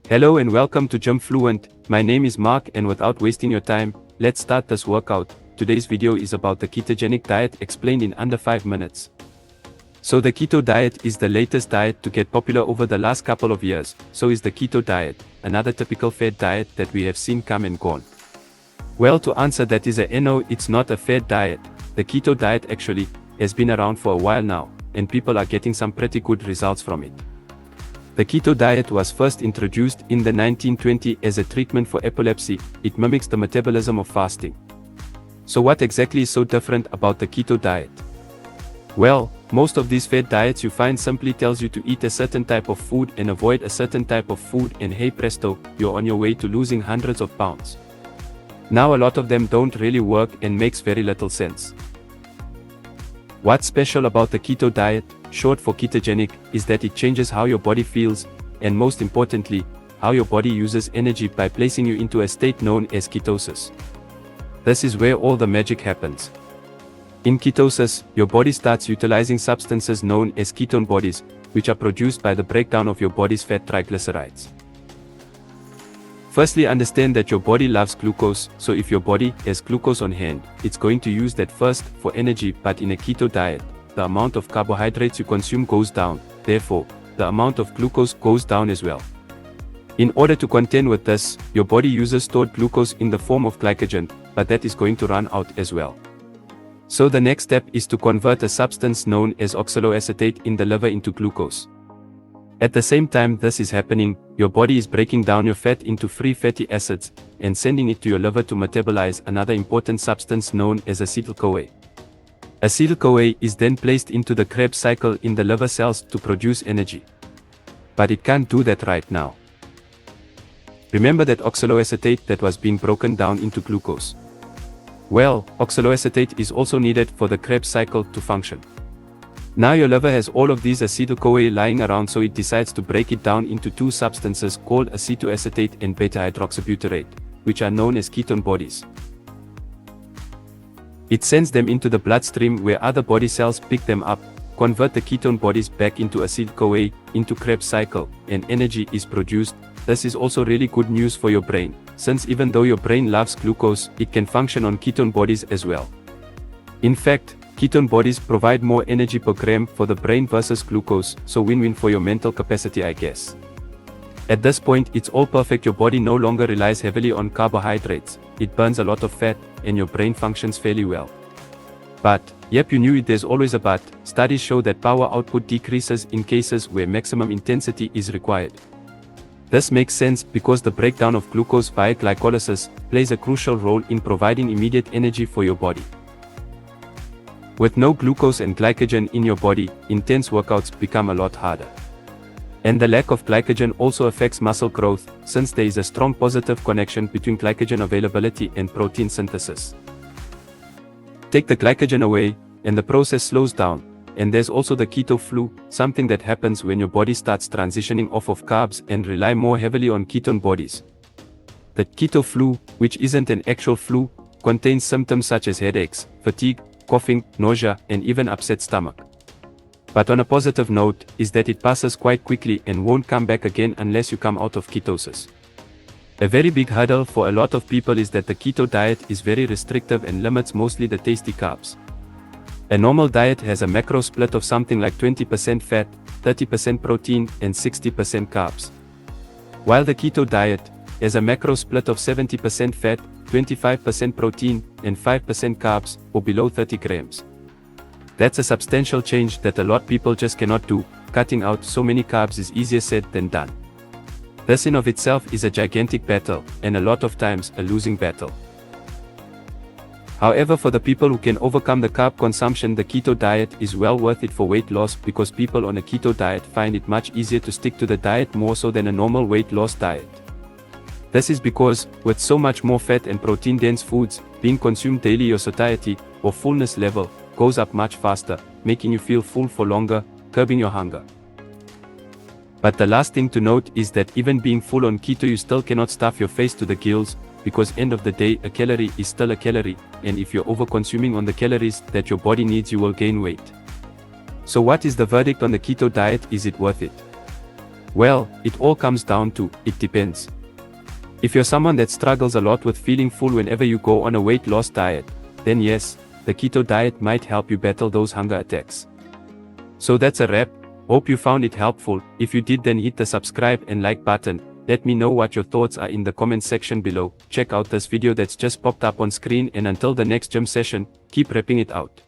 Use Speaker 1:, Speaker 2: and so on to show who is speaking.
Speaker 1: Hello and welcome to Gym Fluent. My name is Mark, and without wasting your time, let's start this workout. Today's video is about the ketogenic diet explained in under 5 minutes. So the keto diet is the latest diet to get popular over the last couple of years. So is the keto diet, another typical fad diet that we have seen come and gone. Well, to answer that is a no, it's not a fad diet. The keto diet actually has been around for a while now, and people are getting some pretty good results from it. The keto diet was first introduced in the 1920s as a treatment for epilepsy. It mimics the metabolism of fasting. So what exactly is so different about the keto diet? Well, most of these fad diets you find simply tells you to eat a certain type of food and avoid a certain type of food, and hey presto, you're on your way to losing hundreds of pounds. Now a lot of them don't really work and makes very little sense. What's special about the keto diet, short for ketogenic, is that it changes how your body feels, and most importantly, how your body uses energy by placing you into a state known as ketosis. This is where all the magic happens. In ketosis, your body starts utilizing substances known as ketone bodies, which are produced by the breakdown of your body's fat triglycerides. Firstly, understand that your body loves glucose, so if your body has glucose on hand, it's going to use that first for energy, but in a keto diet, the amount of carbohydrates you consume goes down, therefore, the amount of glucose goes down as well. In order to contend with this, your body uses stored glucose in the form of glycogen, but that is going to run out as well. So the next step is to convert a substance known as oxaloacetate in the liver into glucose. At the same time this is happening, your body is breaking down your fat into free fatty acids, and sending it to your liver to metabolize another important substance known as acetyl-CoA. Acetyl-CoA is then placed into the Krebs cycle in the liver cells to produce energy. But it can't do that right now. Remember that oxaloacetate that was being broken down into glucose. Well, oxaloacetate is also needed for the Krebs cycle to function. Now your liver has all of these acetyl-CoA lying around, so it decides to break it down into two substances called acetoacetate and beta-hydroxybutyrate, which are known as ketone bodies. It sends them into the bloodstream where other body cells pick them up, convert the ketone bodies back into acetyl-CoA, into Krebs cycle, and energy is produced. This is also really good news for your brain, since even though your brain loves glucose, it can function on ketone bodies as well. In fact, ketone bodies provide more energy per gram for the brain versus glucose, so win-win for your mental capacity, I guess. At this point it's all perfect. Your body no longer relies heavily on carbohydrates, it burns a lot of fat, and your brain functions fairly well. But, yep, you knew it, there's always a but. Studies show that power output decreases in cases where maximum intensity is required. This makes sense because the breakdown of glucose via glycolysis plays a crucial role in providing immediate energy for your body. With no glucose and glycogen in your body, intense workouts become a lot harder. And the lack of glycogen also affects muscle growth, since there is a strong positive connection between glycogen availability and protein synthesis. Take the glycogen away, and the process slows down, and there's also the keto flu, something that happens when your body starts transitioning off of carbs and rely more heavily on ketone bodies. The keto flu, which isn't an actual flu, contains symptoms such as headaches, fatigue, coughing, nausea, and even upset stomach. But on a positive note, is that it passes quite quickly and won't come back again unless you come out of ketosis. A very big hurdle for a lot of people is that the keto diet is very restrictive and limits mostly the tasty carbs. A normal diet has a macro split of something like 20% fat, 30% protein, and 60% carbs. While the keto diet has a macro split of 70% fat, 25% protein, and 5% carbs, or below 30 grams. That's a substantial change that a lot of people just cannot do. Cutting out so many carbs is easier said than done. This in of itself is a gigantic battle, and a lot of times a losing battle. However, for the people who can overcome the carb consumption, the keto diet is well worth it for weight loss, because people on a keto diet find it much easier to stick to the diet more so than a normal weight loss diet. This is because, with so much more fat and protein-dense foods being consumed daily, your satiety, or fullness level, goes up much faster, making you feel full for longer, curbing your hunger. But the last thing to note is that even being full on keto, you still cannot stuff your face to the gills, because end of the day a calorie is still a calorie, and if you're over-consuming on the calories that your body needs, you will gain weight. So what is the verdict on the keto diet? Is it worth it? Well, it all comes down to, it depends. If you're someone that struggles a lot with feeling full whenever you go on a weight loss diet, then yes, the keto diet might help you battle those hunger attacks. So that's a wrap. Hope you found it helpful. If you did, then hit the subscribe and like button. Let me know what your thoughts are in the comment section below. Check out this video that's just popped up on screen, and until the next gym session, keep repping it out.